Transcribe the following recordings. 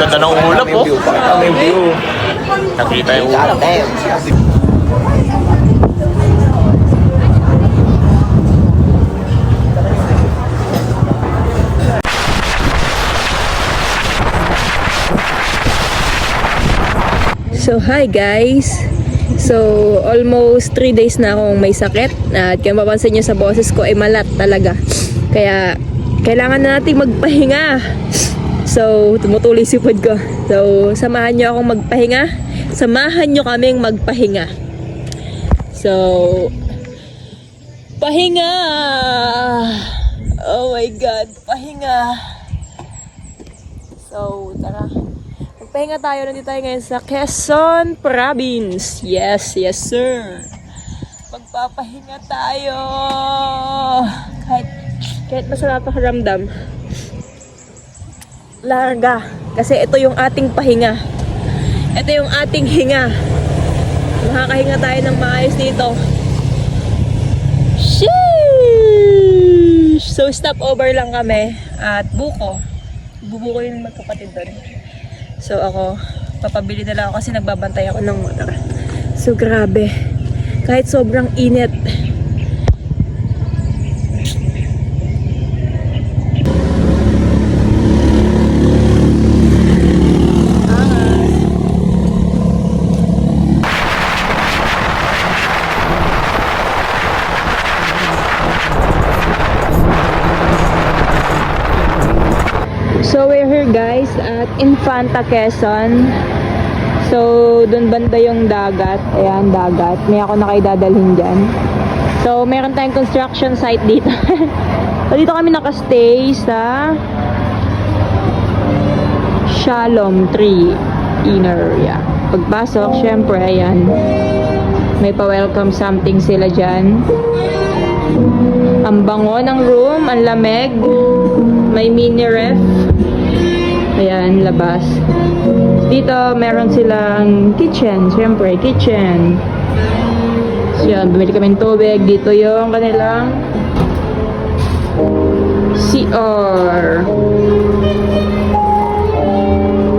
Ganda ng ulap, oh. Pakita mo yung view. Nakita yung ulap. So hi guys. So almost 3 days na akong may sakit at kaya mapansin nyo sa boses ko ay malat talaga. Kaya kailangan na nating magpahinga. So tumutuloy sipod ko. So samahan nyo akong magpahinga. Samahan nyo kaming magpahinga. So pahinga. Oh my God, pahinga. So tara. Pahinga tayo, nandito tayo ngayon sa Quezon Province. Yes, yes sir. Magpapahinga tayo. Kahit masarap pakiramdam. Larga. Kasi ito yung ating pahinga. Ito yung ating hinga. Makakahinga tayo ng maayos dito. Sheesh! So stop over lang kami at buko. Bubuko yung magkapatid doon. So ako, papabili na lang ako kasi nagbabantay ako ng motor. So grabe. Kahit sobrang init. So we're here guys at Infanta Quezon. So doon banda yung dagat. Ayan, dagat. May ako na kayo dadalhin dyan. So meron tayong construction site dito. So dito kami nakastay sa Shalom Tree Inner. Yeah. Pagpasok, syempre, ayan. May pa-welcome something sila dyan. Ang bango ng room, ang lamig. May mini ref. Ayan, labas. Dito, meron silang kitchen. Siyempre, kitchen. So, yan, bumili kami ng tubig. Dito yung kanilang CR.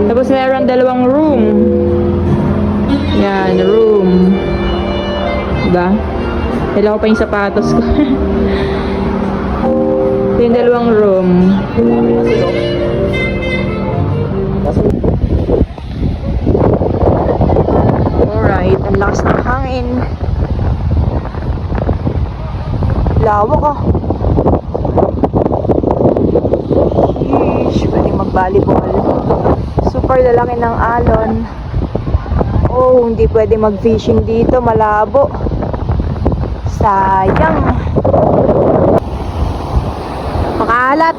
Tapos, meron dalawang room. Yan, room. Diba? Dala ko pa yung sapatos ko. Ito yung dalawang room. Alright, ang lakas ng hangin. Lawak ah. Sheesh, pwede mag-volleyball. Super lalaki ng alon. Oh, hindi pwede mag-fishing dito, malabo. Sayang. Makalat.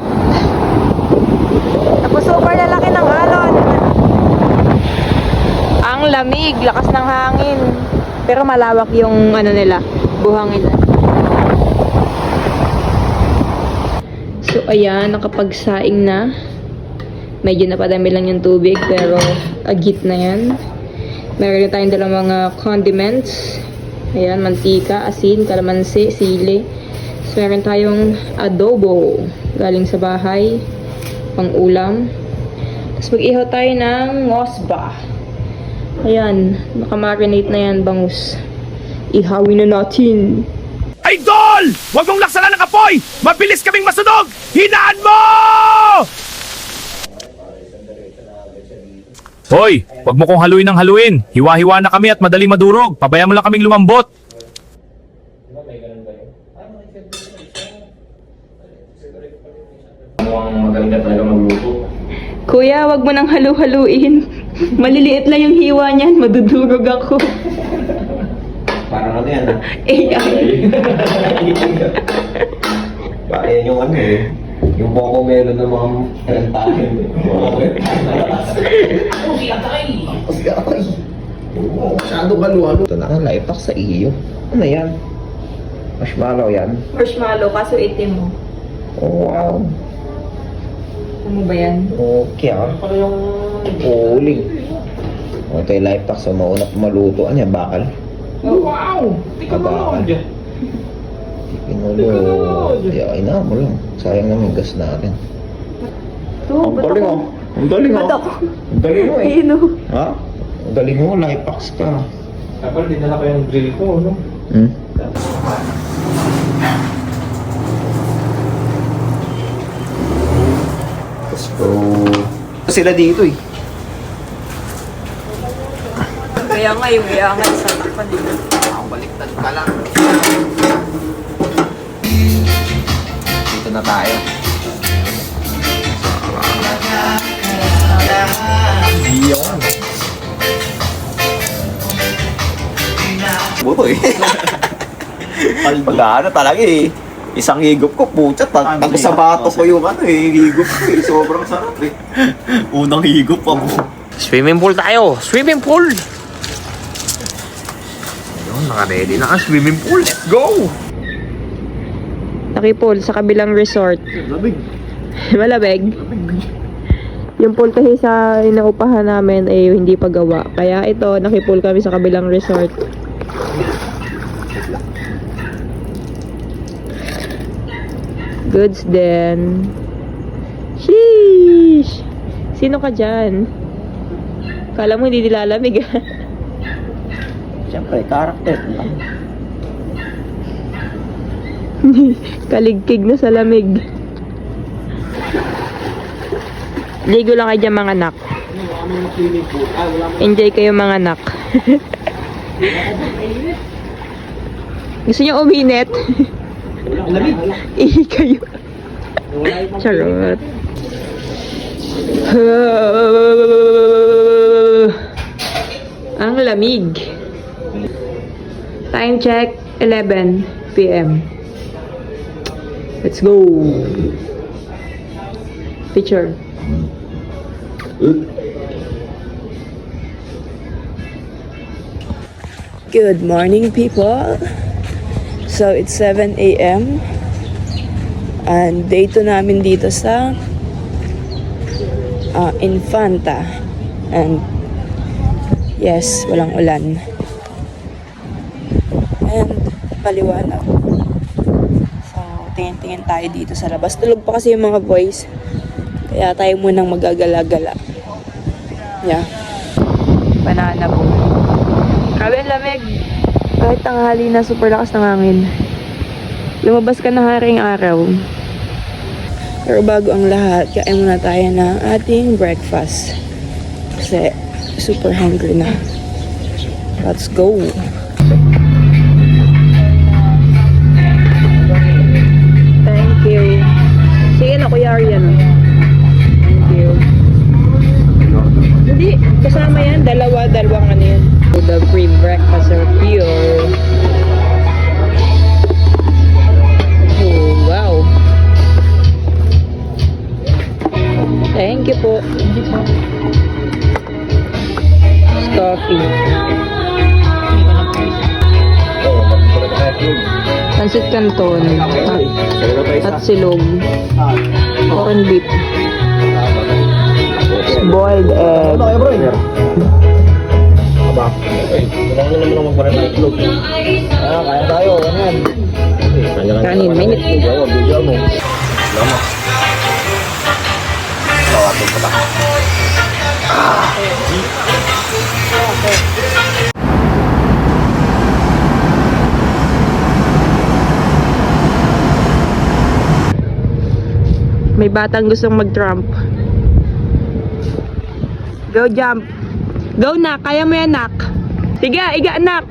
Tapos super lalaki ng alon. Ang lamig, lakas ng hangin. Pero malawak yung ano nila, buhangin. So ayan, nakapagsaing na. Medyo napadami lang yung tubig pero agit na yan. Meron tayong dalawang mga condiments. Ayan, mantika, asin, kalamansi, sili. So meron tayong adobo galing sa bahay, pang ulam. Tapos mag-ihaw tayo ng ngosba. Ayan, nakamarinate na yan, bangus. Ihawin na natin. Idol! Huwag mong laksanan ng apoy! Mabilis kaming masunog! Hinaan mo! Hoy! Huwag mo kong haluin ng haluin. Hiwa-hiwa na kami at madali madurog. Pabayaan mo lang kaming lumambot. Mukhang maganda talaga magluto. Kuya, wag mo nang halu-haluin. Maliliit lang yung hiwa niyan, madudurog ako. Parang ano yan ah. AI. Parang yan yung ano eh. Yung Coco Melon ng mga talentahin. Ako si Atay! Masyado halu-halu. Ito na ang life hack sa iyo. Ano yan? Marshmallow yan. Marshmallow, kaso itim mo. Oh, wow. Ano ba yan? Okay ah. Uling. O, ito yung life hack sa mauna pa maluto. Ano yan? Bakal? Wow! Bakal. Pinulo. Ay na mo lang. Sayang naman yung gas natin. Ito, ba't ako? Ang galing mo. Ba't ako? Ang galing mo eh. Ayun o. Ha? Ang galing mo, life hacks ka. Kapag dinala ko yung drill ko, no? Hmm? Let's go. Sila dito eh. Kaya nga yung iangat sa takpan dito. Baliktad ka lang. Dito na tayo. Yun. Boy. Pag-ano talaga eh. Isang higop ko, pucha, tago sa bato ko yung ano eh, higop ko eh. Sobrang sarap eh. Unang higop pa mo. Swimming pool tayo! Swimming pool! Ayun, naka-ready na ang swimming pool. Let's go! Nakipol sa kabilang resort. Labig. Malabeg. Yung pool kasi sa inaupahan namin ay hindi pa gawa. Kaya ito, nakipol kami sa kabilang resort. Goods din. Sheesh! Sino ka dyan? Kala mo hindi nilalamig ah. Siyempre, karakter lang. Kaligkig na sa lamig. Ligo lang kayo dyan mga anak. Enjoy kayo mga anak. Gusto niyo uminit? Ihi kayo. Charot. Ang lamig. Time check, 11 p.m. Let's go. Picture. Good morning, people. So, it's 7 a.m. And day 2 namin dito sa Infanta. And yes, walang ulan. And maliwanag. So, tingin-tingin tayo dito sa labas. Tulog pa kasi yung mga boys. Kaya tayo munang magagala-gala. Yeah. Banana po. Grabe ang lamig. Kahit tanghali na, super lakas ng hangin. Lumabas ka na haring araw. Pero bago ang lahat, kain muna tayo ng ating breakfast. Kasi super hungry na. Let's go! Thank you. Sige na, Kuya Aryan. Thank you. Hindi, kasama yan. Dalawang ano yun. The free breakfast are pure. Oh, wow. Thank you po. Coffee. Pansit Canton. At silog. Corned beef. Boiled egg. Kailangan naman naman magparang ng itlog. Kaya tayo. Kanin, mainit. Video mo. Salamat. Tawatin ko lang. May batang gustong mag-trump. Go jump. Go nak, kaya mo yan nak. Tiga, iga nak.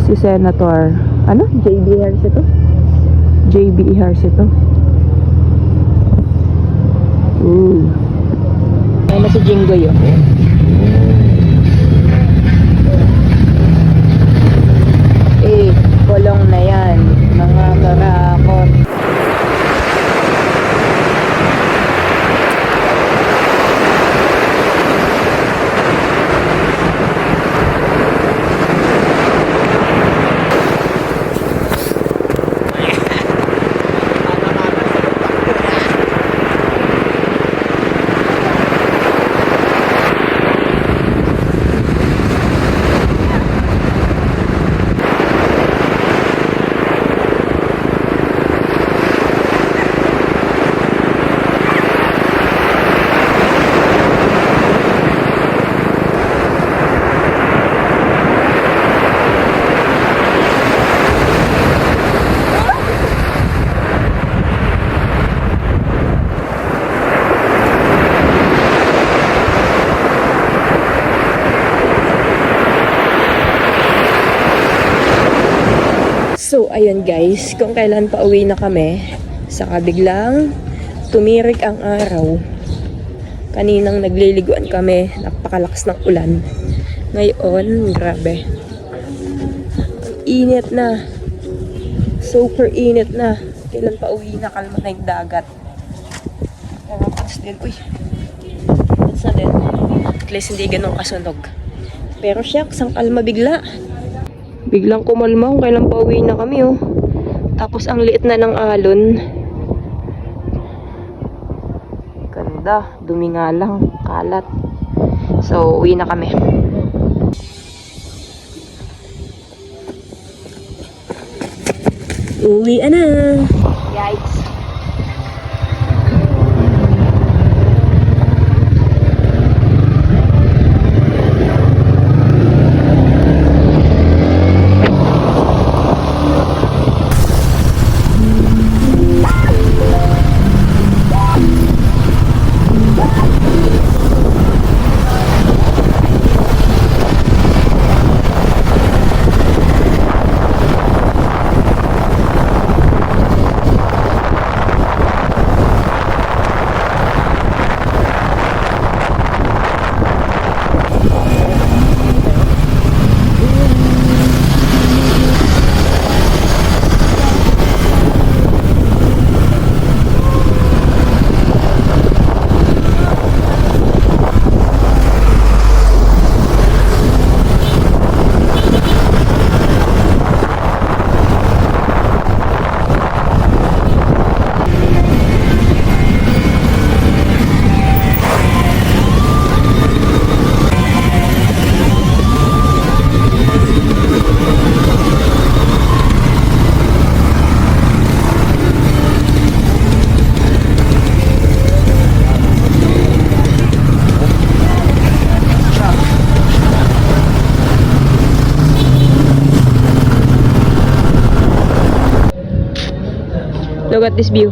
Si Senator, ano? JB Harris ito? JB Harris ito. Ay na si Jingo yun. Kulong na yan, mga karakot. Ayun guys, kung kailan pa uwi na kami, saka biglang tumirik ang araw. Kaninang nagliliguan kami, napakalakas ng ulan. Ngayon, grabe. Ang init na. Super init na. Kailan pa uwi na, kalma na yung dagat. Pero pas din, uy. That's not it. At least hindi ganun kasunog. Pero shucks, ang kalma bigla. Biglang kumalma kung kailan pa uwi na kami, oh. Tapos ang liit na ng alon. Ganda, dumi nga lang, kalat. So, uwi na kami. Uwi na. Yikes. Look at this view.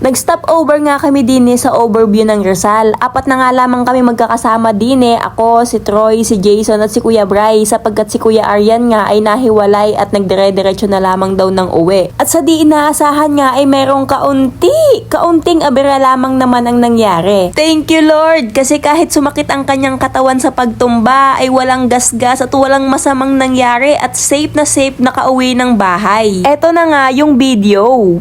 Nag-stop over nga kami din sa overview ng Rizal. Apat na nga lamang kami magkakasama din Ako, si Troy, si Jason at si Kuya Bry sapagkat si Kuya Aryan nga ay nahiwalay at nagdire-diretso na lamang daw ng uwi. At sa di inaasahan nga ay merong kaunting abira lamang naman ang nangyari. Thank you Lord kasi kahit sumakit ang kanyang katawan sa pagtumba ay walang gasgas at walang masamang nangyari at safe na nakauwi ng bahay. Eto na nga yung video.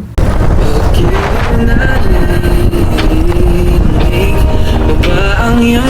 Ang iyong